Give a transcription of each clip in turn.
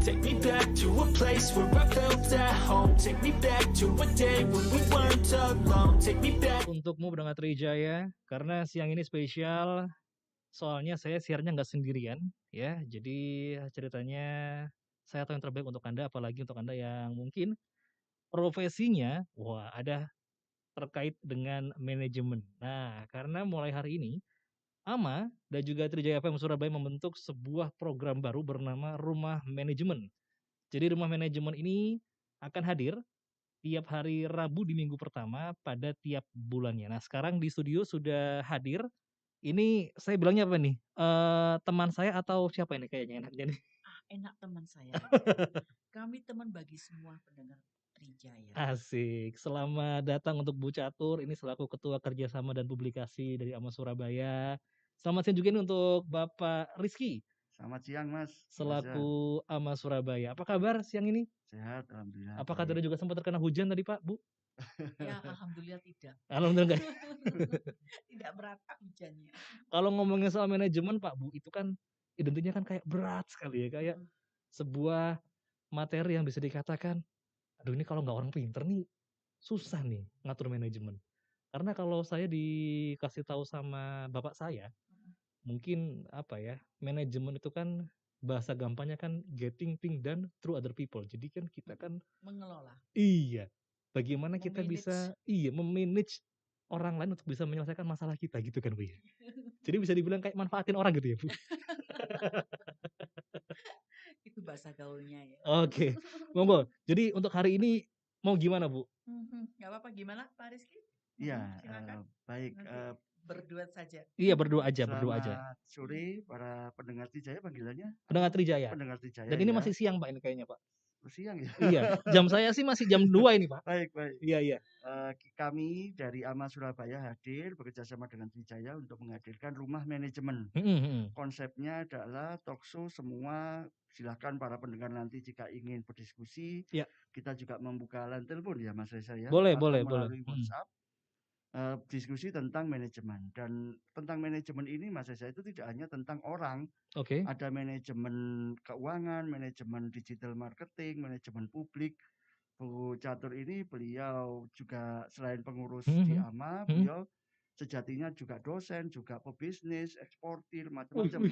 Take me back to a place where I felt at home. Take me back to a day when we weren't alone. Take me back. Untukmu pendengar Trijaya, karena siang ini spesial, soalnya saya siarnya nggak sendirian, ya. Jadi ceritanya saya tahu yang terbaik untuk Anda, apalagi untuk Anda yang mungkin profesinya, wah ada terkait dengan manajemen. Nah, karena mulai hari ini, AMA dan juga Trijaya FM Surabaya membentuk sebuah program baru bernama Rumah Manajemen. Jadi Rumah Manajemen ini akan hadir tiap hari Rabu di minggu pertama pada tiap bulannya. Nah, sekarang di studio sudah hadir, ini saya bilangnya apa nih, teman saya atau siapa ini kayaknya enaknya nih? Enak teman saya aja. Kami teman bagi semua pendengar Trijaya. Asik, selamat datang untuk Bu Catur, ini selaku Ketua Kerjasama dan Publikasi dari AMA Surabaya. Selamat siang juga nih untuk Bapak Rizky, Selamat siang Mas. selaku AMA Surabaya. Apa kabar siang ini? Sehat, alhamdulillah. Apakah baik. tadi juga sempat terkena hujan tadi Pak, Bu? Ya, alhamdulillah tidak. Alhamdulillah nggak. Tidak merata hujannya. Kalau ngomongin soal manajemen Pak, Bu, itu kan identiknya kan kayak berat sekali ya, kayak sebuah materi yang bisa dikatakan, aduh ini kalau nggak orang pinter nih, susah nih ngatur manajemen. Karena kalau saya dikasih tahu sama bapak saya, mungkin apa ya, manajemen itu kan bahasa gampangnya kan getting thing done through other people. Jadi kan kita kan Mengelola. iya, bagaimana kita Memanage. bisa memanage orang lain untuk bisa menyelesaikan masalah kita gitu kan Bu ya. Jadi bisa dibilang kayak manfaatin orang gitu ya Bu. Itu bahasa gaulnya ya. Oke, monggo. Jadi untuk hari ini mau gimana Bu? Gak apa-apa, gimana Pak Rizky? Iya, Silakan. baik. Nanti berduet saja. Iya berdua aja, berdua aja. Selamat sore para pendengar Trijaya panggilannya. Pendengar Trijaya. Pendengar Trijaya. Dan ini ya. masih siang Pak ini kayaknya Pak. Siang ya. Iya, jam saya sih masih jam 2 ini Pak. Baik, baik. Iya, iya. Kami dari AMA Surabaya hadir bekerjasama dengan Trijaya untuk menghadirkan rumah manajemen. Konsepnya adalah talkshow semua, silakan para pendengar nanti jika ingin berdiskusi. Ya. Kita juga membuka line telepon ya Mas Reza ya. Boleh, atau boleh, melalui boleh. WhatsApp. Diskusi tentang manajemen, dan tentang manajemen ini Mas Reza itu tidak hanya tentang orang. Oke. Ada manajemen keuangan, manajemen digital marketing, manajemen publik. Bu Catur ini beliau juga selain pengurus di AMA, beliau sejatinya juga dosen, juga pebisnis, eksportir, macam-macam.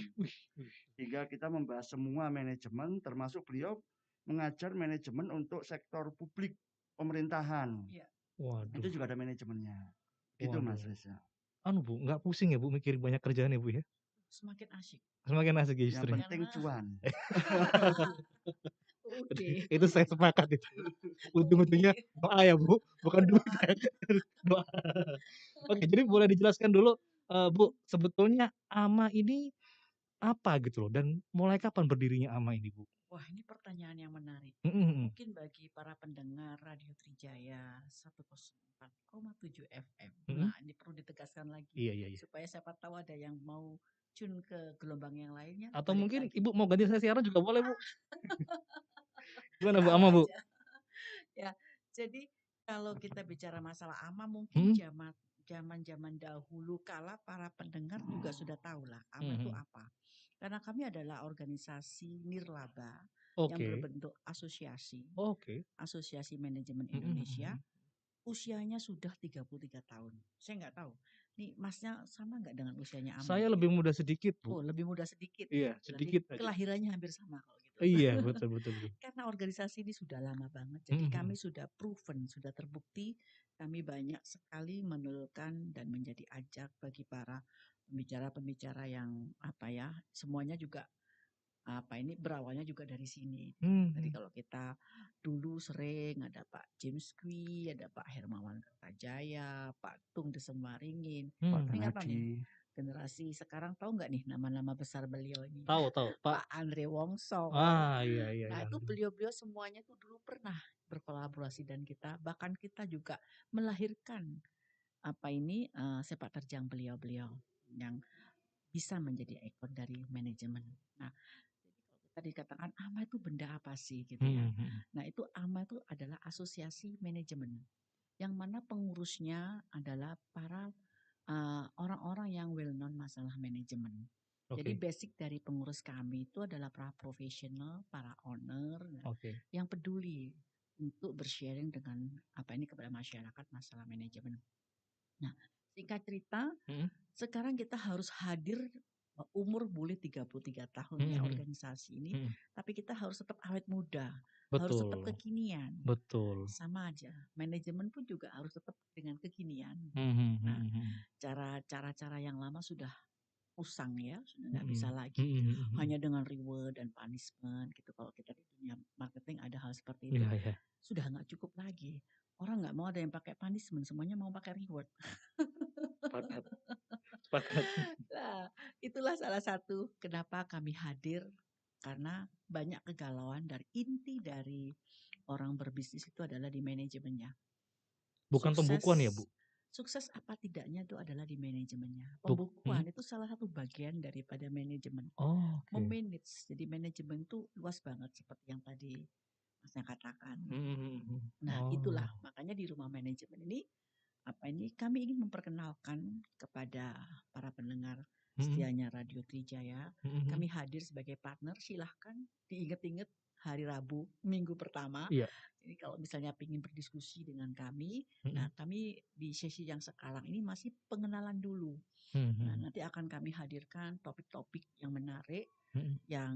Sehingga kita membahas semua manajemen, termasuk beliau mengajar manajemen untuk sektor publik pemerintahan. Iya. Waduh. Itu juga ada manajemennya. Gitu Waduh. Mas Reza. Bu, nggak pusing ya Bu mikirin banyak kerjaan ya Bu ya? Semakin asyik. Semakin asik ya Yang justru. penting cuan. Oke. Itu saya sepakat itu. Ujung-ujungnya doa ya Bu, bukan duit. Doa. Oke, jadi boleh dijelaskan dulu Bu, sebetulnya AMA ini apa gitu loh, dan mulai kapan berdirinya AMA ini Bu? Wah, ini pertanyaan yang menarik. Mhm. Mungkin bagi para pendengar Radio Trijaya 104,7 FM. Mhm. Nah, ini perlu ditegaskan lagi. Iya, iya, iya. Supaya siapa tahu ada yang mau tune ke gelombang yang lainnya. Atau balik mungkin lagi. Ibu mau ganti saya siaran juga boleh Bu. Gimana Bu, Tahu AMA Bu? aja. Ya, jadi kalau kita bicara masalah AMA mungkin zaman-zaman dahulu kala para pendengar juga sudah tahu lah AMA itu apa. Karena kami adalah organisasi nirlaba yang Oke. berbentuk asosiasi. Oke. Asosiasi Manajemen Indonesia. Usianya sudah 33 tahun. Saya nggak tahu. Nih Masnya sama nggak dengan usianya AMA? Saya lebih muda sedikit Bu. Oh, lebih muda sedikit. Iya, Berarti sedikit aja. kelahirannya hampir sama kalau gitu. Iya, betul, betul, betul. Karena organisasi ini sudah lama banget. Jadi kami sudah proven, sudah terbukti. Kami banyak sekali menelurkan dan menjadi ajak bagi para pembicara-pembicara yang semuanya juga berawalnya juga dari sini. Jadi kalau kita dulu sering ada Pak James Kwi, ada Pak Hermawan Kertajaya, Pak Tung Desemaringin. Ini nggak tahu nih, generasi sekarang tahu nggak nih nama-nama besar beliau ini? Tahu, Pak Andre Wongso. Iya. Nah itu beliau-beliau semuanya tuh dulu pernah berkolaborasi dan bahkan kita juga melahirkan sepak terjang beliau-beliau yang bisa menjadi ikon dari manajemen. Nah, jadi kalau kita dikatakan AMA itu benda apa sih gitu ya. Nah, itu AMA itu adalah asosiasi manajemen yang mana pengurusnya adalah para orang-orang yang well known masalah manajemen. Jadi Oke. basic dari pengurus kami itu adalah para profesional, para owner Oke. yang peduli untuk bersharing dengan kepada masyarakat masalah manajemen. Nah, singkat cerita, Mhm. sekarang kita harus hadir, umur boleh 33 tahun Mhm ya mhm. organisasi ini, Mhm. tapi kita harus tetap awet muda, harus tetap Betul. kekinian. Betul. Sama aja, manajemen pun juga harus tetap dengan kekinian. Mhm Nah, mhm mhm. cara-cara yang lama sudah usang ya, sudah nggak bisa Mhm. lagi Mhm mhm mhm. hanya dengan reward dan punishment gitu. Kalau kita di dunia marketing ada hal seperti itu, Iya iya. sudah nggak cukup lagi. Orang nggak mau ada yang pakai punishment, semuanya mau pakai reward. Sepakat. Sepakat. Nah, itulah salah satu kenapa kami hadir, karena banyak kegalauan dari inti dari orang berbisnis itu adalah di manajemennya. Bukan pembukuan ya, Bu? Sukses apa tidaknya itu adalah di manajemennya. Mhm. Pembukuan itu salah satu bagian daripada manajemen. Oh, oke. Memanage, jadi manajemen itu luas banget seperti yang tadi Masnya katakan. Mhm mhm mhm. Nah, itulah Oh. makanya di rumah manajemen ini kami ingin memperkenalkan kepada para pendengar Mhm. setianya Radio Trijaya. Mhm mhm. Kami hadir sebagai partner, silahkan diingat-ingat hari Rabu minggu pertama. Iya. Jadi kalau misalnya ingin berdiskusi dengan kami, Mhm. nah kami di sesi yang sekarang ini masih pengenalan dulu. Mhm Nah, mhm. nanti akan kami hadirkan topik-topik yang menarik, Mhm. yang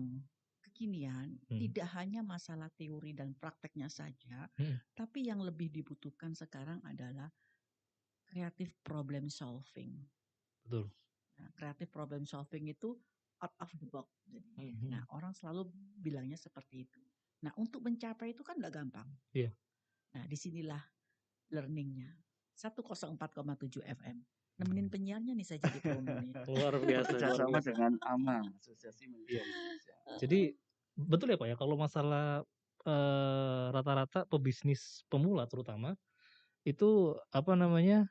kekinian, Mhm. tidak hanya masalah teori dan prakteknya saja, Mhm. tapi yang lebih dibutuhkan sekarang adalah creative problem solving. Betul. Nah, creative problem solving itu out of the box. Jadi, Mhm. nah orang selalu bilangnya seperti itu. Nah, untuk mencapai itu kan nggak gampang. Iya. Nah, disinilah learningnya. 104,7 FM. Nemenin penyiarnya nih saya jadi promo nih. Luar biasa, Bekerja luar sama biasa. dengan AMA, Asosiasi Iya. Manajemen Indonesia. Jadi betul ya, Pak, ya, kalau masalah, rata-rata pebisnis pemula terutama, itu apa namanya,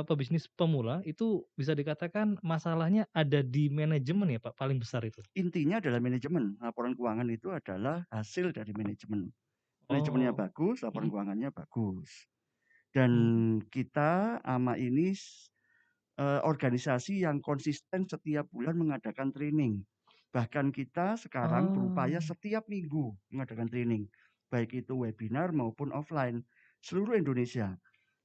pebisnis pemula itu bisa dikatakan masalahnya ada di manajemen ya, Pak, paling besar itu? Intinya adalah manajemen. Laporan keuangan itu adalah hasil dari manajemen. Manajemennya Oh. bagus, laporan Mhm. keuangannya bagus. Dan Mhm. kita AMA ini organisasi yang konsisten setiap bulan mengadakan training. Bahkan kita sekarang berupaya Oh. setiap minggu mengadakan training, baik itu webinar maupun offline, seluruh Indonesia.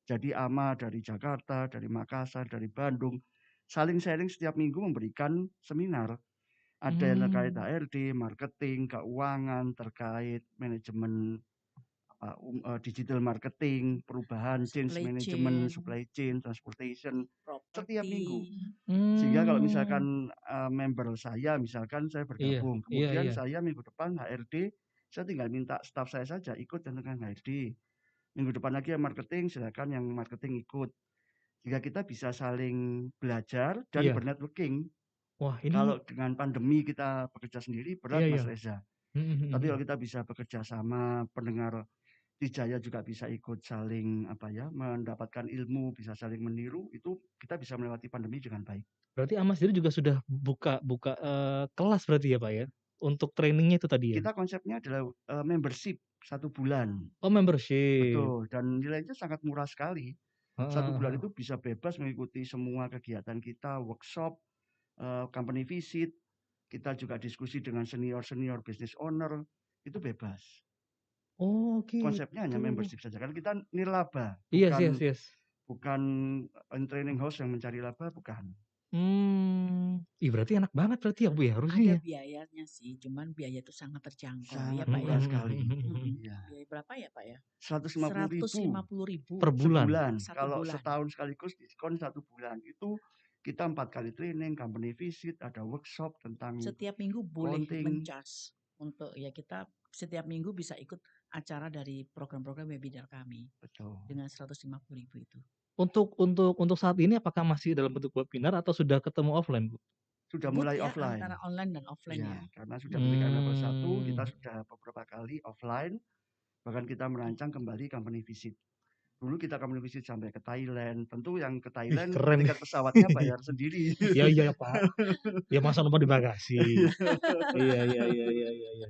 Jadi AMA dari Jakarta, dari Makassar, dari Bandung, saling sharing setiap minggu memberikan seminar. Ada yang terkait HRD, marketing, keuangan, terkait manajemen digital marketing, perubahan, change Supply management, chain, supply chain, transportation, setiap minggu. property. Sehingga kalau Mmm. misalkan member saya, misalkan saya Iya. bergabung, Iya kemudian iya. saya minggu depan HRD, saya tinggal minta staf saya saja ikut tentang HRD. Minggu depan lagi yang marketing, silakan yang marketing ikut. Sehingga kita bisa saling belajar dan Iya. bernetworking. Wah, ini Kalau dengan pandemi kita bekerja sendiri berat, iya Mas iya. Reza. Mhm mhm Tapi mhm. kalau kita bisa bekerja sama, pendengar Trijaya juga bisa ikut saling mendapatkan ilmu, bisa saling meniru, itu kita bisa melewati pandemi dengan baik. Berarti Mas sendiri juga sudah buka buka, kelas berarti ya, Pak, ya? Untuk training-nya itu tadi ya? Kita konsepnya adalah membership 1 bulan. Oh, membership. Betul, dan nilainya sangat murah sekali. 1 Heeh bulan heeh. itu bisa bebas mengikuti semua kegiatan kita, workshop, company visit, kita juga diskusi dengan senior-senior business owner, itu bebas. Oh, Konsepnya hanya gitu. membership saja, kan kita nirlaba, Yes yes bukan yes. training house yang mencari laba, bukan. Ih, berarti enak banget berarti ya, Bu, ya, harusnya Ada ya? biayanya sih, cuman biaya itu sangat terjangkau ya Sangat Pak ya. murah Mhm mhm sekali. mhm mhm. Iya. Biaya berapa ya Pak ya? 150.000 150.000 Per bulan? sebulan. 1 Kalau bulan. setahun sekaligus diskon 1 bulan. Itu kita 4 kali training, company visit, ada workshop tentang Setiap minggu boleh accounting. men-charge untuk ya kita setiap minggu bisa ikut acara dari program-program webinar kami Betul. dengan 150.000 itu. Untuk saat ini apakah masih dalam bentuk webinar atau sudah ketemu offline, Bu? Sudah Booth mulai ya offline. antara online dan offline Ya, ya. karena sudah PPKM level 1, kita Mmm. sudah beberapa kali offline, bahkan kita merancang kembali company visit. Dulu kita company visit sampai ke Thailand, tentu yang ke Wih, Thailand keren. tiket pesawatnya bayar sendiri. Iya iya, Pak. Ya masa numpang di bagasi. Iya iya iya iya iya iya.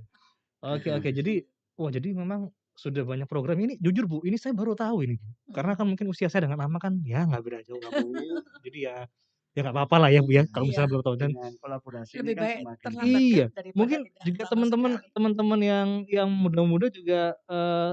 Oke oke, jadi wah, jadi memang sudah banyak program ini jujur, Bu, ini saya baru tahu ini, Bu. Karena kan mungkin usia saya dengan Ama kan ya nggak beda jauh lah, Bu. Jadi Ya nggak apa-apa lah ya Bu ya, kalau Iya, misalnya belum tahu dan Dengan kolaborasi ini lebih kan baik semakin terlambat iya, kan daripada mungkin tidak juga sama teman-teman sekali. teman-teman yang muda-muda juga,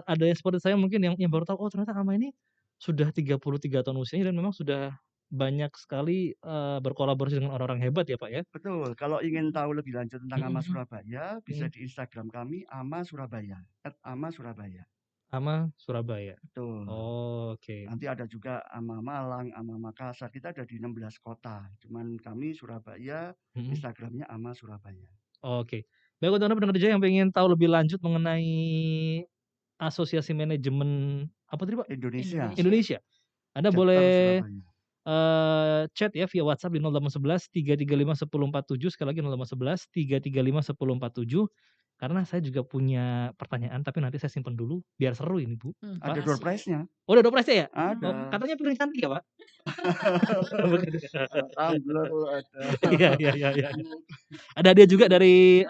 ada yang seperti saya mungkin yang baru tahu, oh ternyata AMA ini sudah 33 tahun usianya dan memang sudah banyak sekali, berkolaborasi dengan orang-orang hebat ya Pak ya? betul. Kalau ingin tahu lebih lanjut tentang Mhm AMA mhm, Surabaya, bisa mhm. di Instagram kami AMA Surabaya, @ama_surabaya. AMA Surabaya. Betul. Oke. Nanti ada juga AMA Malang, AMA Makassar. Kita ada di 16 kota. Cuman kami Surabaya, Mhm. Instagramnya AMA Surabaya. Oke. Baik untuk Anda pendengar yang pengen tahu lebih lanjut mengenai Asosiasi Manajemen apa tadi Pak? Indonesia, Indonesia. Indonesia. Anda chapter boleh, Surabaya. chat ya via WhatsApp di 0811 335 1047 sekali lagi 0811 335 1047 karena saya juga punya pertanyaan tapi nanti saya simpen dulu biar seru ini Bu, Ada Pak. door Kasih. prize-nya. Oh udah prize-nya ya? Hmm. Oh Ada. katanya piring cantik ya Pak? Bukan. Tumbler ada. Iya iya iya iya. Ada hadiah juga dari,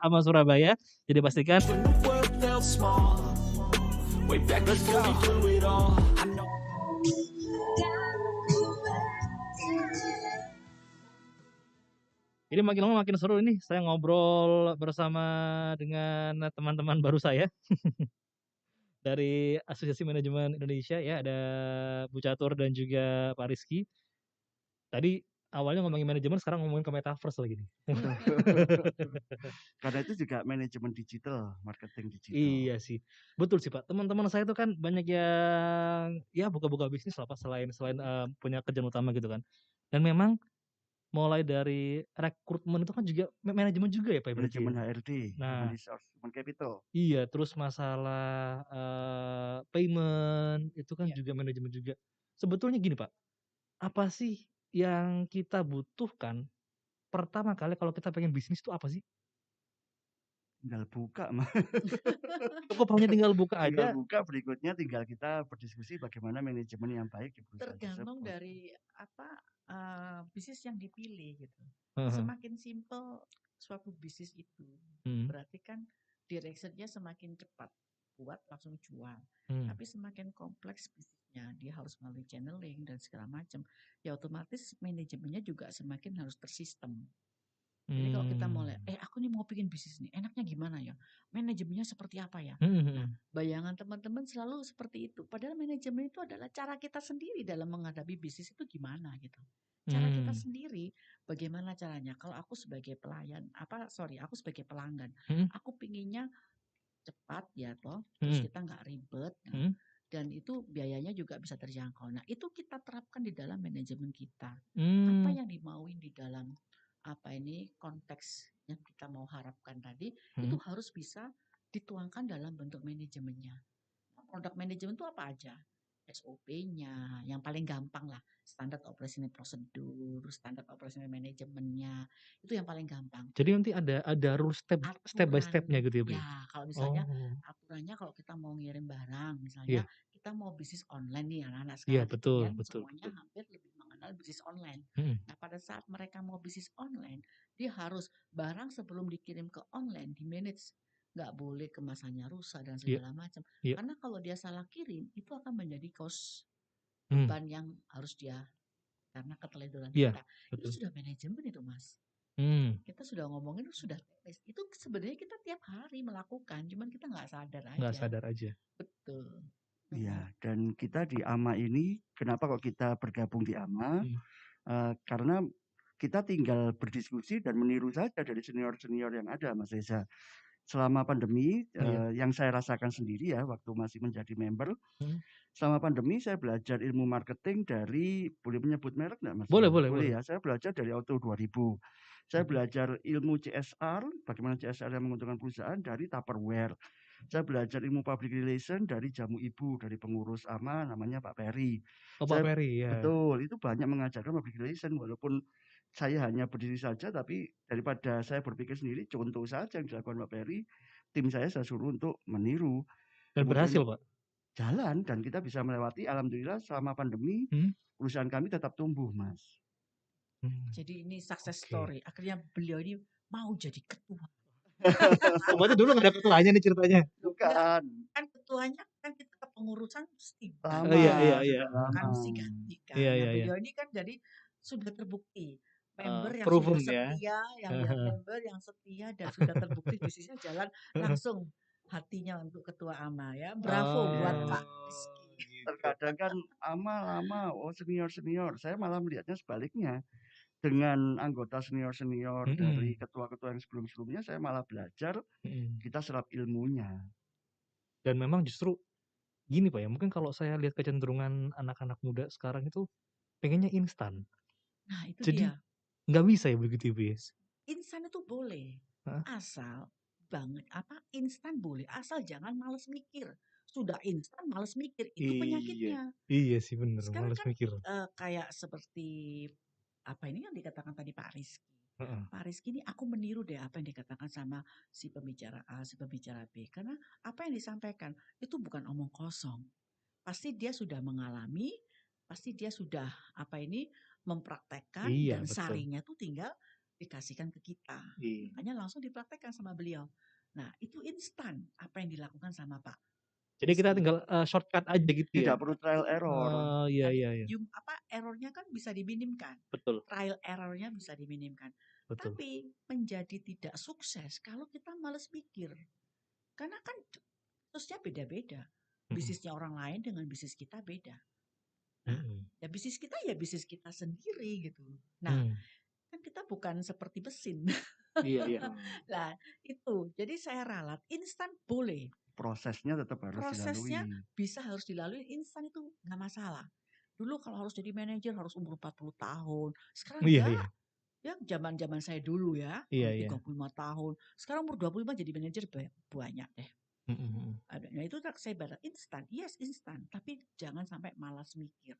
AMA Surabaya, jadi pastikan When the world felt small, way back before we blew it all. I know. Ini makin lama makin seru ini, saya ngobrol bersama dengan teman-teman baru saya dari Asosiasi Manajemen Indonesia ya, ada Bu Catur dan juga Pak Rizky. Tadi awalnya ngomongin manajemen, sekarang ngomongin ke metaverse lagi nih. Karena itu juga manajemen digital, marketing digital. Iya sih, betul sih Pak. Teman-teman saya itu kan banyak yang ya buka-buka bisnis lah Pak, selain punya kerjaan utama gitu kan. Dan memang mulai dari rekrutmen itu kan juga manajemen juga ya Pak berarti Manajemen ya? HRD, Human Nah, Resource, Human Capital. iya terus masalah, payment itu kan Iya. juga manajemen juga. Sebetulnya gini Pak, apa sih yang kita butuhkan pertama kali kalau kita pengen bisnis itu apa sih? Tinggal buka mah. Cukup hanya tinggal buka Tinggal aja? buka, berikutnya tinggal kita berdiskusi bagaimana manajemen yang baik di perusahaan Tergantung tersebut. dari apa bisnis yang dipilih gitu. Heeh. Semakin simple suatu bisnis itu, Mhm. berarti kan directionnya semakin cepat, buat langsung jual. Mhm. Tapi semakin kompleks bisnisnya, dia harus melalui channeling dan segala macam. Ya otomatis manajemennya juga semakin harus tersistem. Jadi kalau kita mau lihat, aku nih mau bikin bisnis nih, enaknya gimana ya? Manajemennya seperti apa ya? Mhm Nah, mhm. bayangan teman-teman selalu seperti itu. Padahal manajemen itu adalah cara kita sendiri dalam menghadapi bisnis itu gimana gitu. Cara kita Mmm. sendiri, bagaimana caranya? Kalau aku sebagai pelayan, aku sebagai pelanggan, Mhm. aku pinginnya cepat ya toh, terus Mhm. kita nggak ribet, Mhm. dan itu biayanya juga bisa terjangkau. Nah, itu kita terapkan di dalam manajemen kita. Apa Mmm. yang dimauin di dalam konteks yang kita mau harapkan tadi, itu Mhm. harus bisa dituangkan dalam bentuk manajemennya. Produk manajemen itu apa aja? SOP-nya, yang paling gampang lah, standar operational prosedur, standar operational manajemennya, itu yang paling gampang. Jadi nanti ada rules step by step-nya Aturan, gitu ya Bu ya? ya kalau misalnya Oh. aturannya kalau kita mau ngirim barang, misalnya Iya kita mau bisnis online nih anak-anak iya, sekarang itu betul kan betul semuanya betul. hampir lebih mengenal bisnis online. Mhm. Nah pada saat mereka mau bisnis online, dia harus barang sebelum dikirim ke online di manage, nggak boleh kemasannya rusak dan Iya segala macam. iya. Karena kalau dia salah kirim itu akan menjadi cost Mhm. beban yang harus dia karena keteledoran Iya, kita. Itu betul. sudah manajemen itu Mas. Mmm. Kita sudah ngomongin sudah tes. Itu sebenarnya kita tiap hari melakukan, cuman kita nggak sadar Nggak aja. sadar aja. Betul. Iya, dan kita di AMA ini, kenapa kok kita bergabung di AMA? Mhm. Karena kita tinggal berdiskusi dan meniru saja dari senior-senior yang ada, Mas Reza. Selama pandemi, Iya. yang saya rasakan sendiri ya, waktu masih menjadi member, Mhm. selama pandemi saya belajar ilmu marketing dari, boleh menyebut merek nggak Mas? Boleh boleh Boleh boleh. ya, saya belajar dari Auto 2000. Saya Mhm. belajar ilmu CSR, bagaimana CSR yang menguntungkan perusahaan dari Tupperware. Saya belajar ilmu public relation dari Jamu Ibu, dari pengurus AMA namanya Pak Peri. Oh Pak Saya Ferry, ya. betul, itu banyak mengajarkan public relation walaupun saya hanya berdiri saja, tapi daripada saya berpikir sendiri, contoh saja yang dilakukan Pak Peri, tim saya suruh untuk meniru. Dan Kemudian berhasil Pak? jalan dan kita bisa melewati, alhamdulillah selama pandemi Mhm. perusahaan kami tetap tumbuh, Mas. Mmm. Jadi ini success Oke. story. Akhirnya beliau ini mau jadi ketua. Oh berarti dulu nggak ada ketuanya nih ceritanya? Loh, enggak, Bukan, kan ketuanya kan kita kepengurusan mesti Oh iya iya lama, iya. sudah kan lama. mesti ganti kan. Iya Nah iya iya. beliau ini kan jadi sudah terbukti. Member yang sudah Proven ya. setia, yang Heeh. member yang setia dan sudah terbukti bisnisnya jalan, langsung hatinya untuk ketua AMA ya. Bravo buat Ya, Pak Oh, Rizky. gitu. terkadang kan lama, oh senior-senior. Saya malah melihatnya sebaliknya. Dengan anggota senior-senior dari Mhm, ketua-ketua yang sebelum-sebelumnya, saya malah belajar, mhm. kita serap ilmunya. Dan memang justru gini Pak ya, mungkin kalau saya lihat kecenderungan anak-anak muda sekarang itu pengennya instan. Nah, itu Jadi dia. nggak bisa ya begitu Ibu ya? Instan itu boleh, Heeh. asal banget instan boleh, asal jangan males mikir. Sudah instan males mikir, itu Iya, penyakitnya. iya sih bener, Sekarang males kan mikir. kayak seperti apa ini yang dikatakan tadi Pak Rizky. Heeh. Pak Rizky ini aku meniru deh apa yang dikatakan sama si pembicara A, si pembicara B. Karena apa yang disampaikan itu bukan omong kosong. Pasti dia sudah mengalami, pasti dia sudah mempraktekkan Iya dan betul. saringnya tuh tinggal dikasihkan ke kita. Iya. Makanya langsung dipraktekkan sama beliau. Nah, itu instan apa yang dilakukan sama Pak Jadi kita Rizky. tinggal shortcut aja gitu ya? Tidak perlu trial error. Oh, iya iya iya. Errornya kan bisa diminimkan. Betul, Trial errornya bisa diminimkan. betul. Tapi menjadi tidak sukses kalau kita males mikir. Karena kan terusnya beda-beda. Mhm, Bisnisnya orang lain dengan bisnis kita beda. Nah, mhm, ya bisnis kita sendiri gitu. Nah, mmm. kan kita bukan seperti mesin. Iya iya. Nah, itu. Jadi saya ralat, instan boleh. Prosesnya tetap harus Prosesnya dilalui. harus dilalui, instan itu nggak masalah. Dulu kalau harus jadi manajer harus umur 40 tahun. Sekarang Iya enggak. iya. Ya zaman-zaman saya dulu ya, Iya umur iya. 35 tahun. Sekarang umur 25 jadi manajer banyak deh. Mhm mhm. Nah itu saya barat instan. Yes, instan. Tapi jangan sampai malas mikir.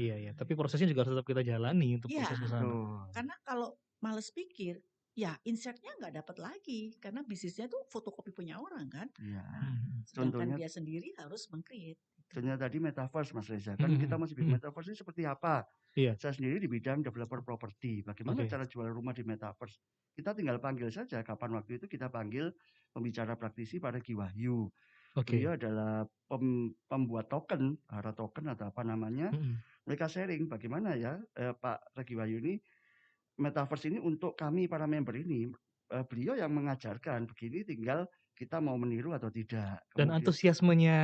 Iya iya. Tapi prosesnya juga harus tetap kita jalani untuk Iya, proses ke sana. Betul. karena kalau males pikir, ya insertnya nggak dapat lagi. Karena bisnisnya tuh fotokopi punya orang kan. Iya. Nah, Mhm sedangkan Contohnya dia sendiri harus meng-create. Gitu. contohnya tadi metaverse, Mas Reza. mhm. Kan Mhm kita mhm. masih bikin Mhm. metaverse ini seperti apa? Iya. Saya sendiri di bidang developer properti. Bagaimana Oke. cara jual rumah di metaverse? Kita tinggal panggil saja. Kapan waktu itu kita panggil pembicara praktisi Pak Regi Wahyu. Oke. Beliau adalah pembuat token, Hara token atau apa namanya. Mhm. Mereka sharing bagaimana ya Pak Regi Wahyu ini metaverse ini untuk kami para member ini. Beliau yang mengajarkan begini, tinggal kita mau meniru atau tidak. Dan Kemudian antusiasmenya,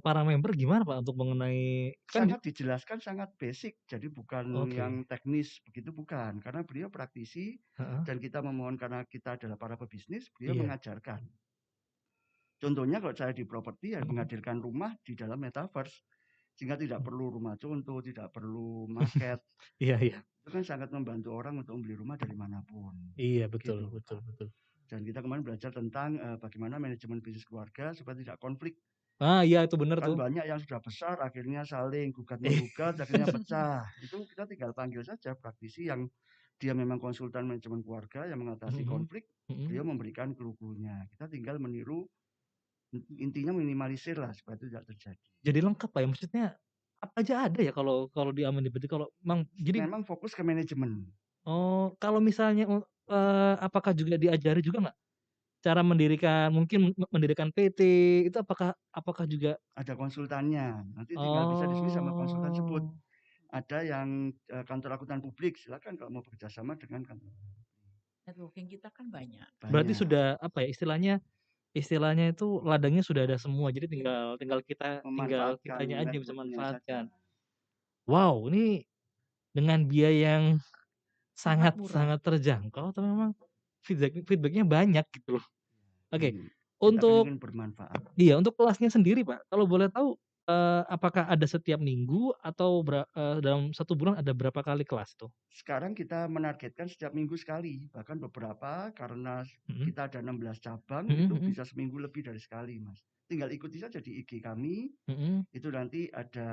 para member gimana Pak untuk mengenai kan sangat dijelaskan, sangat basic. Jadi bukan yang oke. teknis begitu, bukan. Karena beliau praktisi Heeh. dan kita memohon karena kita adalah para pebisnis, beliau Iya. mengajarkan. Contohnya kalau saya di properti ya Mhm. menghadirkan rumah di dalam metaverse. Sehingga tidak perlu rumah contoh, tidak perlu market. Iya iya. Itu kan sangat membantu orang untuk membeli rumah dari manapun. Iya betul Gitu, betul Pak. betul. Dan kita kemarin belajar tentang bagaimana manajemen bisnis keluarga supaya tidak konflik. Ah, iya itu bener Kan tuh. banyak yang sudah besar akhirnya saling gugat-menggugat, akhirnya pecah. Itu kita tinggal panggil saja praktisi yang dia memang konsultan manajemen keluarga yang mengatasi Mhm konflik, mhm. beliau memberikan clue-cluenya. Kita tinggal meniru, intinya minimalisir lah supaya itu tidak terjadi. Jadi lengkap Pak ya, maksudnya apa aja ada ya kalau kalau di Aman berarti kalau memang jadi Memang fokus ke manajemen. oh kalau misalnya apakah juga diajari juga nggak cara mendirikan mungkin mendirikan PT itu apakah juga Ada konsultannya, nanti tinggal bisa diskusi sama konsultan sebut. oh Ada yang kantor akuntan publik, silakan kalau mau bekerja sama dengan kantor Networking kita kan banyak. berarti banyak. sudah apa ya istilahnya itu ladangnya sudah ada semua jadi tinggal tinggal Memanfaatkan kitanya aja yang bisa networknya saja. manfaatkan. Wow ini dengan biaya yang Sangat murah. sangat terjangkau tapi memang feedback-nya banyak gitu loh. Oke, Dan kita kan untuk ingin bermanfaat. iya, untuk kelasnya sendiri, Pak, kalau boleh tahu, apakah ada setiap minggu atau dalam 1 bulan ada berapa kali kelas tuh? Sekarang kita menargetkan setiap minggu sekali, bahkan beberapa karena Mhm, kita ada 16 cabang, mhm itu mhm, bisa seminggu lebih dari sekali, Mas. Tinggal ikuti saja di IG kami, mhm. itu nanti ada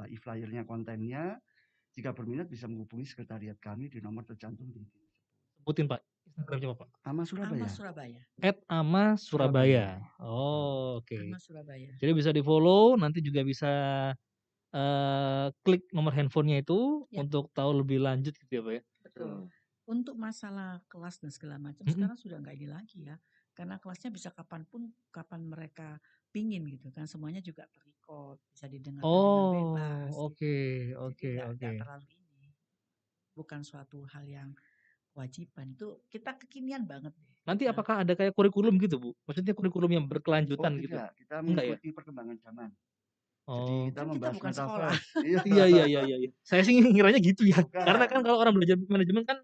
e-flyer-nya, kontennya. Jika berminat bisa menghubungi sekretariat kami di nomor tercantum di Sebutin, Pak, Instagram-nya apa, Pak? Ama Ama Surabaya. Surabaya. @ama Surabaya. Surabaya. Oh, oke. Ama Surabaya. Jadi bisa di-follow, nanti juga bisa, klik nomor handphonenya itu Ya, untuk tahu lebih lanjut gitu ya, Pak, ya? betul. Untuk masalah kelas dan segala macam Mhm, sekarang sudah nggak ini lagi ya. Karena kelasnya bisa kapanpun, kapan mereka pingin gitu kan. Semuanya juga terrecord. record, bisa didengarkan dengan Oh, bebas gitu. oke Jadi oke nggak oke. terlalu ini, bukan suatu hal yang kewajiban. Itu kita kekinian banget deh Nanti gitu. apakah ada kayak kurikulum gitu, Bu? Maksudnya kurikulum yang Oh berkelanjutan gitu? tidak, kita Enggak ya? mengikuti perkembangan zaman. Jadi Oh. kita Kan kita membahas bukan sekolah. metaverse. Iya. Iya iya iya iya iya. Saya sih ngiranya gitu ya. Karena kan Bukan. kalau orang belajar manajemen kan,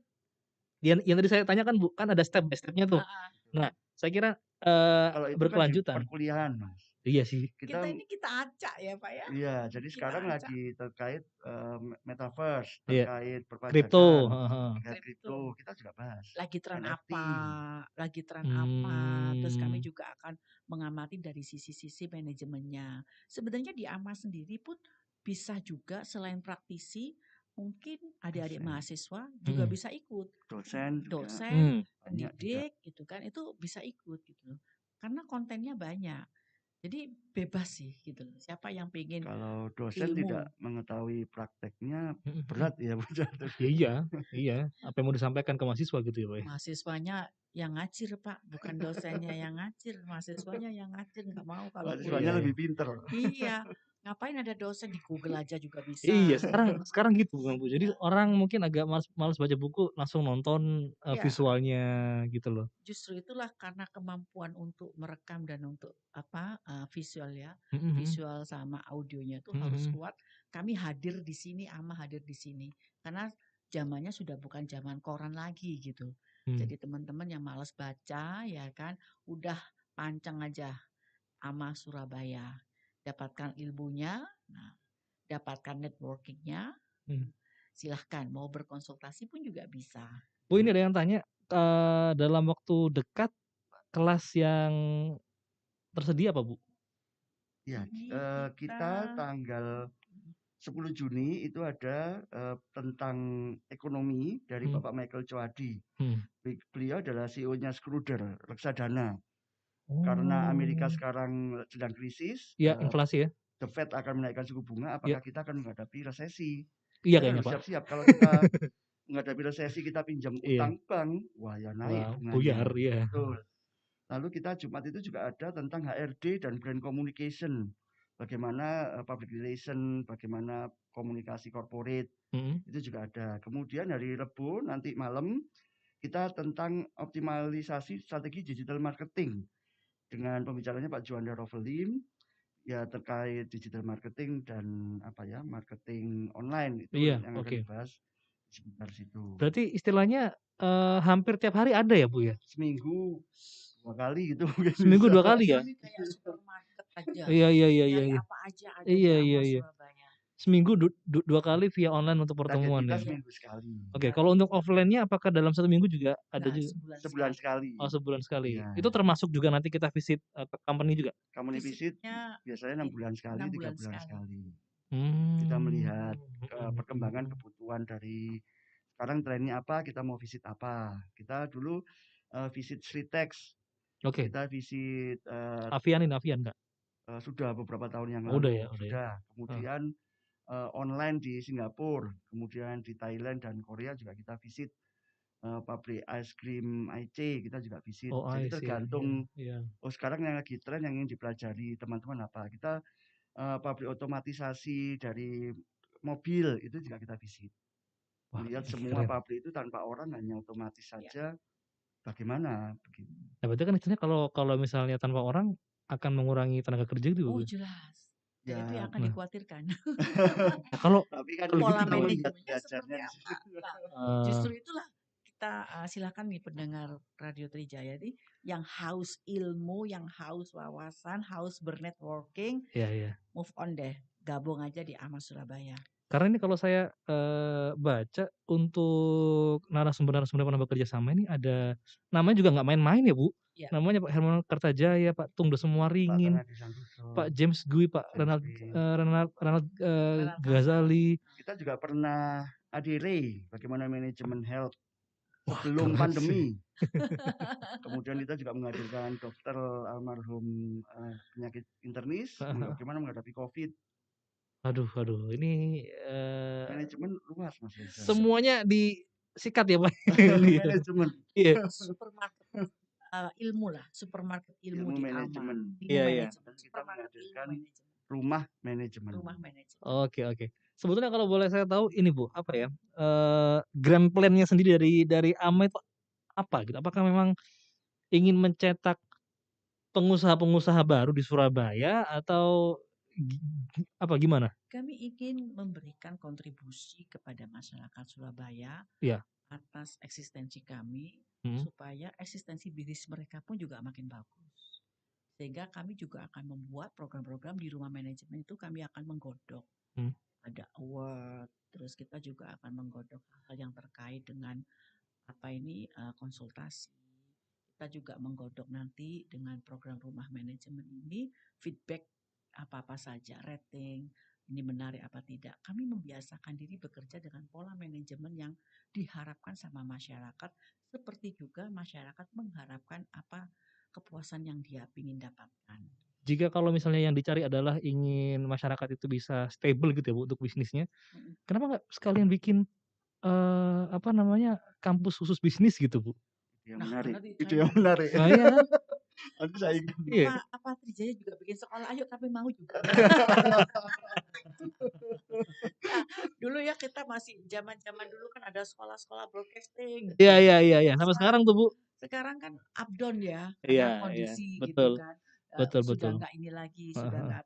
yang tadi saya tanya kan Bu, kan ada step by step-nya tuh. Heeh. Nah, saya kira, Kalau itu kan di berkelanjutan. perkuliahan, Mas. Iya sih. Kita Kita ini kita acak ya, Pak ya. iya, jadi Kita sekarang acak. lagi terkait metaverse, Iya. terkait Kripto, perpajakan, heeh. terkait kripto, Kripto. kita juga bahas. Lagi tren NFT. apa, lagi tren apa. Terus kami Mmm. juga akan mengamati dari sisi-sisi manajemennya. Sebenarnya di AMA sendiri pun bisa juga selain praktisi, mungkin adik-adik Dosen. mahasiswa juga Mhm. bisa ikut. Dosen juga Dosen, banyak juga. pendidik gitu kan, itu bisa ikut gitu loh. Karena kontennya banyak. Jadi bebas sih gitu loh. Siapa yang pengen Kalau dosen ilmu. tidak mengetahui prakteknya Mhm mhm. berat ya Bu Ya iya iya. Apa yang mau disampaikan ke mahasiswa gitu ya, Pak, ya? Mahasiswanya yang ngacir, Pak, bukan dosennya yang ngacir, mahasiswanya yang ngacir, nggak mau kalau Mahasiswanya Iya kuliah. iya. lebih pinter. Iya, ngapain ada dosen, di Google aja juga Iya, bisa. sekarang gitu Bang, Bu. Jadi orang mungkin agak males baca buku, langsung nonton, Iya, visualnya gitu loh. justru itulah karena kemampuan untuk merekam dan untuk visual ya, Mhm mhm. visual sama audionya itu Mhm harus mhm. kuat. Kami hadir di sini, AMA hadir di sini. Karena zamannya sudah bukan zaman koran lagi gitu. Mmm. Jadi teman-teman yang malas baca ya kan, udah pancang aja AMA Surabaya. Dapatkan ilmunya, nah, dapatkan networking-nya, Mmm. silahkan mau berkonsultasi pun juga bisa. Bu, ini ada yang tanya, dalam waktu dekat kelas yang tersedia apa, Bu? Ya, Ini kita tanggal 10 Juni itu ada tentang ekonomi dari Hmm. Bapak Michael Coadi. Hmm. Beliau adalah CEO-nya Schroeder, reksadana. Karena Amerika Oh. sekarang sedang krisis, Iya, inflasi ya? The Fed akan menaikkan suku bunga, Iya. apakah kita akan menghadapi resesi? Iya Kita kayaknya, harus Pak. siap-siap. Kalau kita menghadapi resesi, kita pinjam Iya. utang bank, wah ya naik Wah, bunganya. buyar, iya. Betul. Lalu kita Jumat itu juga ada tentang HRD dan brand communication. Bagaimana public relation, bagaimana komunikasi corporate, Mhm. itu juga ada. Kemudian hari Rabu nanti malam kita tentang optimalisasi strategi digital marketing dengan pembicaranya Pak Juanda Rovelim, ya terkait digital marketing dan marketing online itu Iya, yang akan oke. dibahas seputar situ. Berarti istilahnya, hampir tiap hari ada ya, Bu, ya? Seminggu 2 kali gitu mungkin Seminggu bisa. 2 kali ya? Kami kayak supermarket aja. Iya iya iya iya Nyari iya. apa aja ada Iya di iya AMA iya. Surabaya. Seminggu 2 kali via online untuk Target pertemuan kita ya? seminggu sekali. Oke, kalau untuk offline-nya apakah dalam 1 minggu juga ada Enggak, juga? Sebulan sekali. Oh, sebulan sekali. Iya. Itu termasuk juga nanti kita visit, company juga? Company visit Visitnya biasanya 6 bulan sekali, 6 3 bulan bulan sekali. sekali. Kita melihat perkembangan kebutuhan dari sekarang trennya apa, kita mau visit apa. Kita dulu visit Sritex. Oke. Kita visit Avian Kak? sudah beberapa tahun yang Oh, udah lalu. ya udah ya. Sudah. Kemudian online di Singapura, kemudian di Thailand dan Korea juga kita visit. Pabrik ice cream IC kita juga visit. Oh, Jadi I see. tergantung Iya. oh sekarang yang lagi tren yang ingin dipelajari teman-teman apa. Kita pabrik otomatisasi dari mobil itu juga kita visit. Wah, Lihat ini semua keren. pabrik itu tanpa orang, hanya otomatis saja. Bagaimana begitu. Nah, berarti kan istilahnya kalau misalnya tanpa orang akan mengurangi tenaga kerja gitu, Oh, Bu? jelas. Ya, Itu yang akan Nah. dikhawatirkan. Nah, kalau Tapi kan kalau Pola gitu gimana? manajemennya seperti belajarnya di apa? situ. Nah, justru itulah kita silakan nih pendengar Radio Trijaya ini yang haus ilmu, yang haus wawasan, haus bernetworking, Iya iya. move on deh, gabung aja di AMA Surabaya. Karena ini kalau saya, baca untuk narasumber-narasumber yang pernah bekerja sama ini ada namanya juga nggak main-main ya, Bu. Iya. Namanya Pak Hermawan Kertajaya, Pak Tung Desmowaringin, Pak James Gui, Pak Renald Ghazali. Kita juga pernah adire bagaimana manajemen health Wah, sebelum keren pandemi. sih. Kemudian kita juga menghadirkan dokter almarhum penyakit internis bagaimana menghadapi COVID. Aduh, ini Manajemen luas Mas Reza. semuanya disikat ya, Pak. Manajemen. Iya. Supermarket ilmu lah, supermarket ilmu Ilmu di manajemen. AMA. Ilmu Iya, iya. manajemen. Dan kita Supermarket ilmu menghadirkan manajemen. rumah manajemen. Rumah manajemen. Oke. Sebetulnya kalau boleh saya tahu ini Bu, apa ya, grand plan-nya sendiri dari AMA itu apa gitu? Apakah memang ingin mencetak pengusaha-pengusaha baru di Surabaya atau apa gimana? Kami ingin memberikan kontribusi kepada masyarakat Surabaya Iya. atas eksistensi kami, Mhm. supaya eksistensi bisnis mereka pun juga makin bagus. Sehingga kami juga akan membuat program-program di rumah manajemen itu kami akan menggodok. Hmm. Ada award, terus kita juga akan menggodok hal yang terkait dengan konsultasi. Kita juga menggodok nanti dengan program rumah manajemen ini feedback apa-apa saja, rating, ini menarik apa tidak. Kami membiasakan diri bekerja dengan pola manajemen yang diharapkan sama masyarakat, seperti juga masyarakat mengharapkan apa kepuasan yang dia ingin dapatkan. Jika kalau misalnya yang dicari adalah ingin masyarakat itu bisa stable gitu ya Bu untuk bisnisnya, kenapa nggak sekalian bikin, kampus khusus bisnis gitu Bu? Yang Nah, menarik. nanti Itu saya yang menarik. Nah iya kan? Nanti saya ingin. Iya. apa Trijaya juga bikin sekolah, ayo kami mau juga. Nah, dulu ya kita masih zaman-zaman dulu kan ada sekolah-sekolah broadcasting. Iya. Sampai sekarang tuh Bu. Sekarang kan up down ya, Iya, karena kondisi gitu betul. kan. Betul. Sudah nggak ini lagi, sudah Heeh. nggak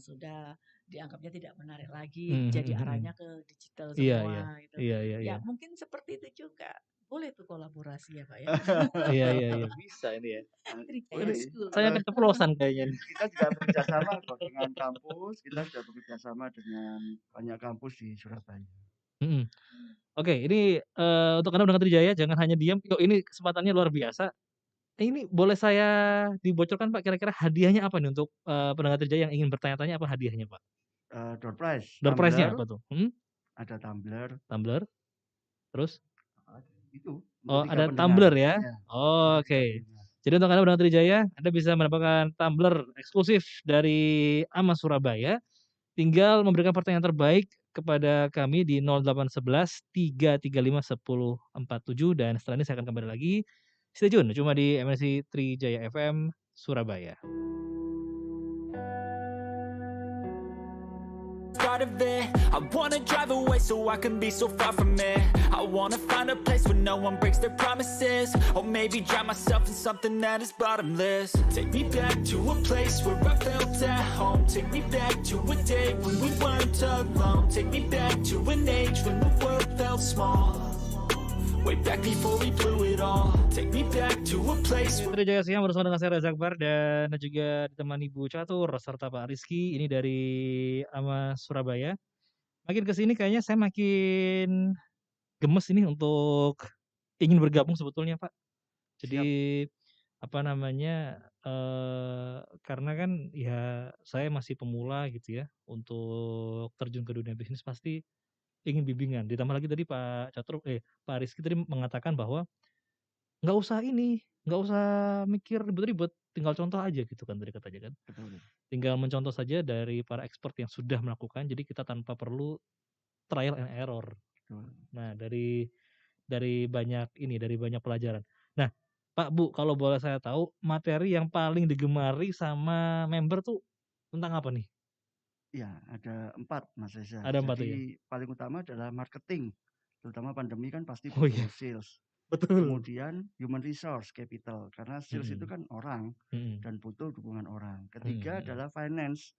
sudah dianggapnya tidak menarik lagi, jadi arahnya ke digital Iya. semua gitu. Iya. Ya mungkin seperti itu juga. Boleh tuh kolaborasi ya Pak ya. Iya, bisa ini ya. Trijaya Boleh. School. Saya keceplosan kayaknya nih. Kita juga bekerja sama kok dengan kampus, kita sudah bekerja sama dengan banyak kampus di Surabaya. Mhm. Oke, ini, untuk Anda pendengar Trijaya jangan hanya diam, yuk ini kesempatannya luar biasa. Ini boleh saya dibocorkan Pak kira-kira hadiahnya apa nih untuk, pendengar Trijaya yang ingin bertanya-tanya apa hadiahnya Pak? Door prize, Door prize-nya tumbler, apa tuh? ada tumbler, Tumbler, terus? itu Oh untuk 3 ada pendengar. tumbler ya? Ya, Oke. Jadi untuk Anda pendengar Trijaya, Anda bisa mendapatkan tumbler eksklusif dari AMA Surabaya. Tinggal memberikan pertanyaan terbaik kepada kami di 0811 335 1047 dan setelah ini saya akan kembali lagi. Stay tune cuma di MNC Trijaya FM Surabaya. Start of it, I wanna drive away so I can be so far from it. I wanna find a place where no one breaks their promises, or maybe drown myself in something that is bottomless. Take me back to a place where I felt at home. Take me back to a day when we weren't alone. Take me back to an age when the world felt small. Way back before we blew it all. Take me back to a place where Trijaya Siang bersama dengan saya Reza Akbar dan juga ditemani Bu Catur serta Pak Rizky ini dari AMA Surabaya. Makin kesini kayaknya saya makin gemes ini untuk ingin bergabung sebetulnya Pak. Jadi karena kan ya saya masih pemula gitu ya untuk terjun ke dunia bisnis pasti ingin bimbingan. Ditambah lagi tadi Pak Rizky tadi mengatakan bahwa nggak usah mikir ribet-ribet, tinggal contoh aja gitu kan tadi katanya kan. Betul. Tinggal mencontoh saja dari para expert yang sudah melakukan, jadi kita tanpa perlu trial and error. Betul. Nah dari banyak pelajaran. Nah Pak, Bu, kalau boleh saya tahu materi yang paling digemari sama member tuh tentang apa nih? Ya, ada 4 Mas Reza. Ada 4 tuh ya? Jadi paling utama adalah marketing, terutama pandemi kan pasti Oh butuh iya, sales. betul. Kemudian human resource capital, karena sales itu kan orang dan butuh dukungan orang. Ketiga adalah finance,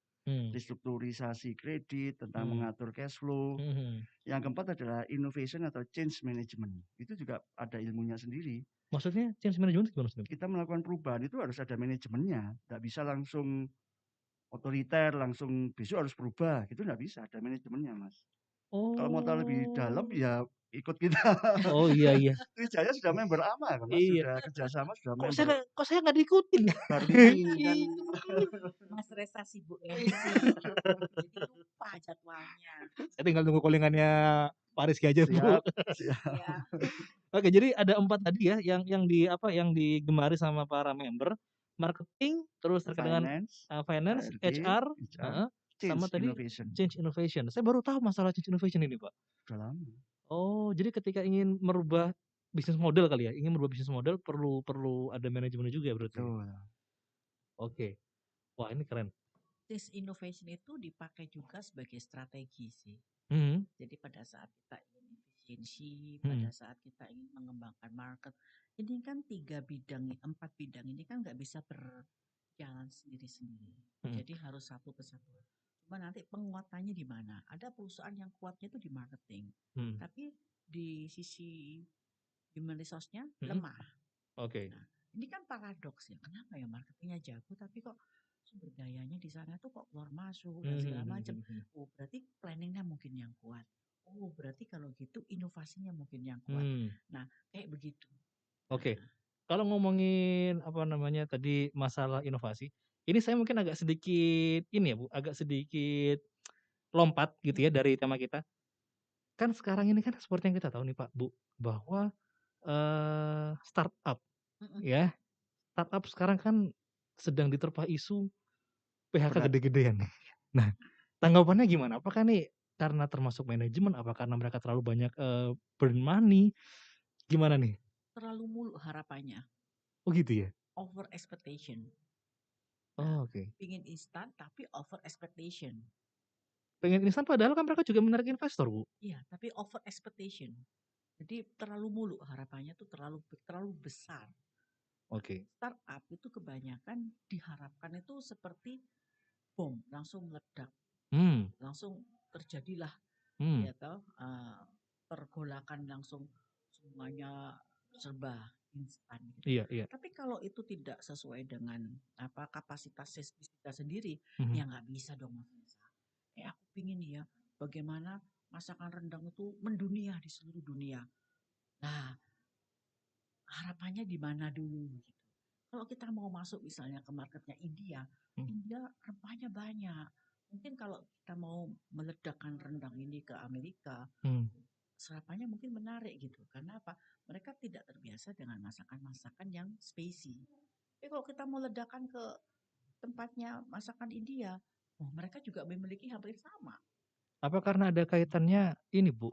restrukturisasi kredit, tentang mengatur cash flow. Yang keempat adalah innovation atau change management. Itu juga ada ilmunya sendiri. Maksudnya change management gimana maksudnya? Kita melakukan perubahan itu harus ada manajemennya. Nggak bisa langsung otoriter, langsung besok harus berubah. Gitu nggak bisa, ada manajemennya Mas. Kalau mau tahu lebih dalam ya ikut kita. Oh iya. Trijaya sudah member AMA kan Mas, Iya. sudah kerjasama, sudah Kok member. saya nggak diikutin? Baru ini kan. Mas Reza sibuk MC, jadi lupa jadwalnya. Saya tinggal tunggu callingannya Pak Rizky aja Bu. Siap. Ya. Oke, jadi ada 4 tadi ya yang digemari sama para member, marketing, terus terkait dengan finance, HR, sama tadi change innovation. Saya baru tahu masalah change innovation ini Pak. Sudah lama. Oh, jadi ketika ingin merubah bisnis model kali ya, ingin merubah bisnis model perlu ada manajemen juga berarti. Betul. Oke. Wah ini keren. This innovation itu dipakai juga sebagai strategi sih. Mhm. Jadi pada saat kita ingin efisiensi, Mhm. pada saat kita ingin mengembangkan market, ini kan 4 bidang ini kan nggak bisa berjalan sendiri-sendiri. Mhm. Jadi harus satu kesatuan. Cuma nanti penguatannya di mana? Ada perusahaan yang kuatnya itu di marketing, Mhm. tapi di sisi human resource-nya Mhm. lemah. Oke. Nah, ini kan paradoks ya. Kenapa ya marketingnya jago tapi kok sumber dayanya di sana tuh kok keluar masuk dan segala macam. Oh, berarti planningnya mungkin yang kuat. Oh, berarti kalau gitu inovasinya mungkin yang kuat. Hmm. Nah, kayak begitu. Oke. Nah, Kalau ngomongin apa namanya tadi masalah inovasi, ini saya mungkin agak sedikit ini ya Bu, agak sedikit lompat gitu ya mm, dari tema kita. Kan sekarang ini kan seperti yang kita tahu nih Pak, Bu, bahwa startup mm, ya, startup sekarang kan sedang diterpa isu PHK Benar. gede-gedean nih. Nah, tanggapannya gimana? Apakah nih karena termasuk manajemen, apa karena mereka terlalu banyak burn money? Gimana nih? terlalu mulu harapannya. Oh gitu ya? Over expectation. Nah, Oh, oke. pingin instan tapi over expectation. Pengen instan padahal kan mereka juga menarik investor, Bu. Iya, tapi over expectation. Jadi terlalu mulu harapannya tuh terlalu besar. Oke. Startup itu kebanyakan diharapkan itu seperti bom langsung meledak, Hmm. langsung terjadilah Hmm. ya toh pergolakan langsung semuanya serba instan gitu. Iya, iya. Tapi kalau itu tidak sesuai dengan apa kapasitas kita sendiri, Mhm. ya nggak bisa dong Mas Nisa. Aku pingin ya bagaimana masakan rendang itu mendunia di seluruh dunia. Nah, harapannya di mana dulu gitu. Kalau kita mau masuk misalnya ke marketnya India, Hmm. India rempahnya banyak. Mungkin kalau kita mau meledakkan rendang ini ke Amerika, Hmm. serapannya mungkin menarik gitu. Karena apa? Mereka tidak terbiasa dengan masakan-masakan yang spicy. Tapi kalau kita mau ledakan ke tempatnya masakan India, oh mereka juga memiliki hampir sama. Apa karena ada kaitannya ini, Bu,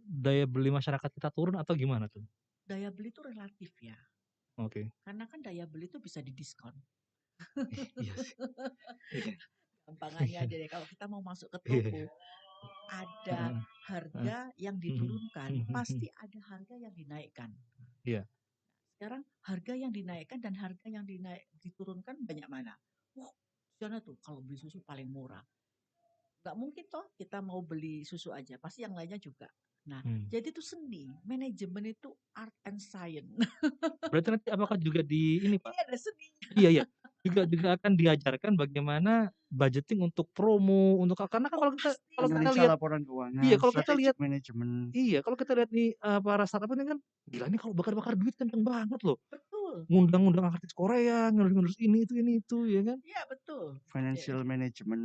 daya beli masyarakat kita turun atau gimana tuh? Daya beli itu relatif ya. Oke. Karena kan daya beli itu bisa didiskon. Iya sih. Iya. Gampangannya Iya. jadi kalau kita mau masuk ke Iya, iya. toko, ada Heeh, heeh. harga yang Mhm, diturunkan, mhm, mhm. pasti ada harga yang dinaikkan. Iya. Sekarang harga yang dinaikkan dan harga yang diturunkan banyak mana? Oh, sana tuh kalau beli susu paling murah. Nggak mungkin toh kita mau beli susu aja, pasti yang lainnya juga. Nah, Hmm. jadi itu seni. Manajemen itu art and science. Berarti nanti apakah juga di ini, Pak? Ini ada seninya. Iya, iya. Juga akan diajarkan bagaimana budgeting untuk promo, untuk karena kan Oh, pasti. kalau kita Analisa lihat laporan iya, keuangan, kalau kita lihat strategic management. iya, kalau kita lihat nih para startup ini kan gila nih kalau bakar-bakar duit kenceng banget loh. Betul. Ngundang-ngundang artis Korea, ngurus ini itu, ya kan? Iya, betul. Financial management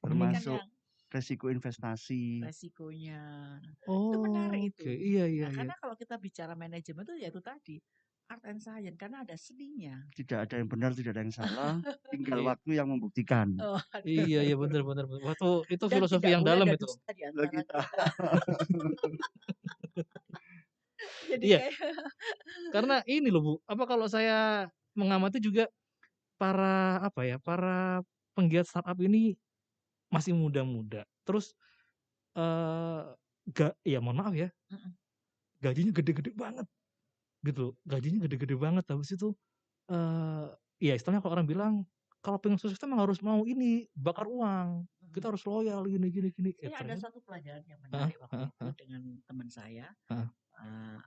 Ini kan termasuk yang resiko investasi. resikonya. Itu menarik Oke, itu. iya, iya, Nah, iya. karena kalau kita bicara manajemen itu ya itu tadi art and science karena ada seninya. Tidak ada yang benar, tidak ada yang salah, tinggal Iya. waktu yang membuktikan. Oh, aduh. Iya, iya, bener, bener. Waktu itu Dan filosofi tidak yang boleh dalam ada itu. dusta di Lah antara kita kita. Jadi Iya, kayak karena ini loh Bu, apa kalau saya mengamati juga para apa ya, para penggiat startup ini masih muda-muda. Terus ya mohon maaf ya, mm-mm, gajinya gede-gede banget gitu loh. Gajinya gede-gede banget. Habis itu ya istilahnya kalau orang bilang kalau pengen sukses tuh emang harus mau ini bakar uang. mm-mm. Kita harus loyal gini gini gini. Saya ada Ternyata satu pelajaran yang heeh, menarik waktu heeh, itu heeh, dengan teman saya, heeh, eh,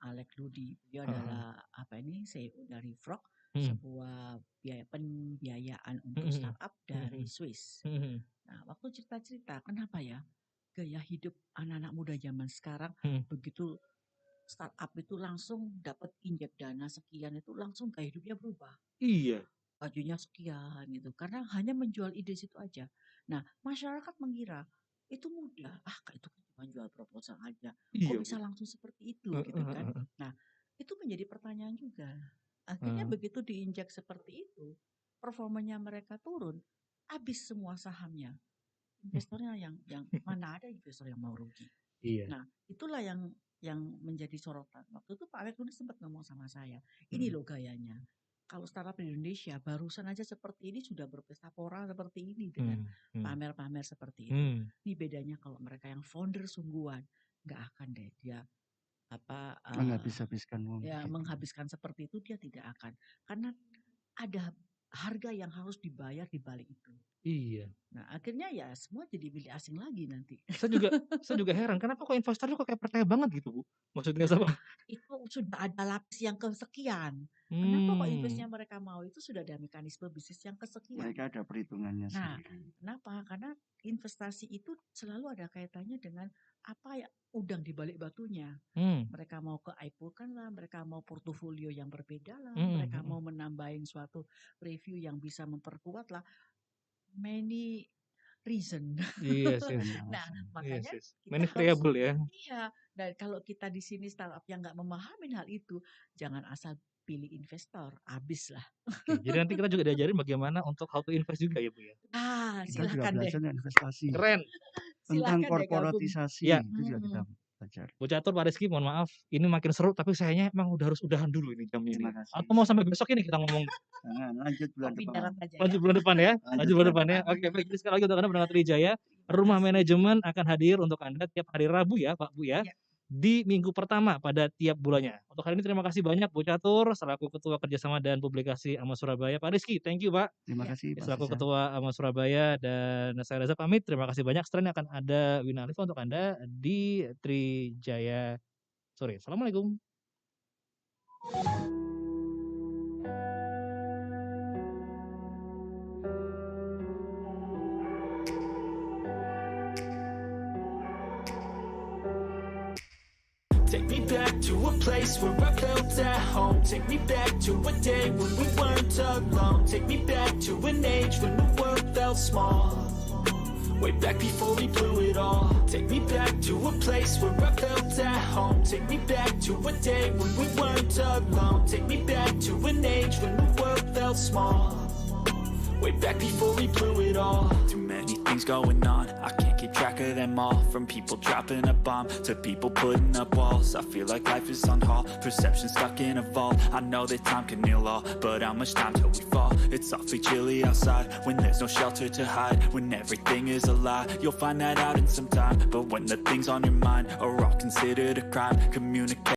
Alex Ludi. Dia heeh, heeh. adalah apa ini CEO dari Frog, Mhm, sebuah pembiayaan mhm, untuk mhm, startup mhm, dari Swiss. mhm, mhm, Nah, waktu cerita-cerita, kenapa ya gaya hidup anak-anak muda zaman sekarang mhm. begitu startup itu langsung dapat injek dana sekian itu langsung gaya hidupnya berubah. Iya. Bajunya sekian gitu. Karena hanya menjual ide situ aja. Nah, masyarakat mengira itu mudah. Ah, itu kan cuma jual proposal aja. Kok Iya, bisa Bu. langsung seperti itu Heeh, gitu heeh, kan? heeh. Nah, itu menjadi pertanyaan juga. Akhirnya Heeh. begitu diinjak seperti itu, performanya mereka turun, habis semua sahamnya. Investornya yang mana ada investor yang mau rugi. Iya. Nah, itulah yang menjadi sorotan. Waktu itu Pak Alex Nurdin sempat ngomong sama saya, ini Mhm, loh gayanya. kalau startup di Indonesia barusan aja seperti ini sudah berpesta pora seperti ini dengan pamer-pamer seperti itu. Ini bedanya kalau mereka yang founder sungguhan, nggak akan deh dia Menghabis-habiskan uang ya begitu. menghabiskan seperti itu, dia tidak akan. Karena ada harga yang harus dibayar di balik itu. Iya. Nah, akhirnya ya semua jadi milik asing lagi nanti. Saya juga heran kenapa kok investornya kok kayak percaya banget gitu, Bu? Maksudnya sama Itu sudah ada lapis yang kesekian. Kenapa kok investnya Hmm. mereka mau? Itu sudah ada mekanisme bisnis yang kesekian. Mereka ada perhitungannya Nah, sendiri. kenapa? Karena investasi itu selalu ada kaitannya dengan apa ya udang di balik batunya. Mereka mau ke IPO kan lah, mereka mau portofolio yang berbeda lah, mereka mau menambahin suatu review yang bisa memperkuat lah. Many reason. Iya sih. Nah, Iya makanya sih. kita Many harus variable ya. iya. Dan kalau kita di sini startup yang nggak memahami hal itu, jangan asal pilih investor, habis lah. Oke, jadi nanti kita juga diajarin bagaimana untuk how to invest juga ya, Bu ya. Kita juga Silakan deh. belajar investasi. Keren. Tentang Silakan deh gabung. korporatisasi Ya. itu juga kita belajar. Bu Catur, Pak Rizky, mohon maaf, ini makin seru tapi sayangnya emang harus udahan dulu ini jamnya ini. Terima kasih. Atau mau sampai besok ini kita ngomong? Jangan, lanjut bulan Kopi depan. darat aja Lanjut ya. bulan depan ya. Lanjut Lanjut bulan bulan depan ya. depan. Oke, baik. Jadi sekali lagi untuk Anda pendengar Trijaya, Rumah Manajemen akan hadir untuk Anda tiap hari Rabu ya, Pak Bu ya. Ya. Di minggu pertama pada tiap bulannya. Untuk hari ini terima kasih banyak Bu Catur selaku Ketua Kerjasama dan Publikasi AMA Surabaya. Pak Rizky, thank you Pak. Terima Ya. kasih Pak Selaku Sisa. Ketua AMA Surabaya, dan saya Reza pamit. Terima kasih banyak. Setelah ini akan ada Wina Alifa untuk Anda di Trijaya sore. Assalamualaikum. Take me back to a place where I felt at home. Take me back to a day when we weren't alone. Take me back to an age when the world felt small. Way back before we blew it all. Take me back to a place where I felt at home. Take me back to a day when we weren't alone. Take me back to an age when the world felt small. Way back before we blew it all. Too many things going on, I can't keep track of them all. From people dropping a bomb to people putting up walls. I feel like life is on hold, perception stuck in a vault. I know that time can heal all, but how much time till we fall? It's awfully chilly outside when there's no shelter to hide. When everything is a lie, you'll find that out in some time. But when the things on your mind are all considered a crime, communicate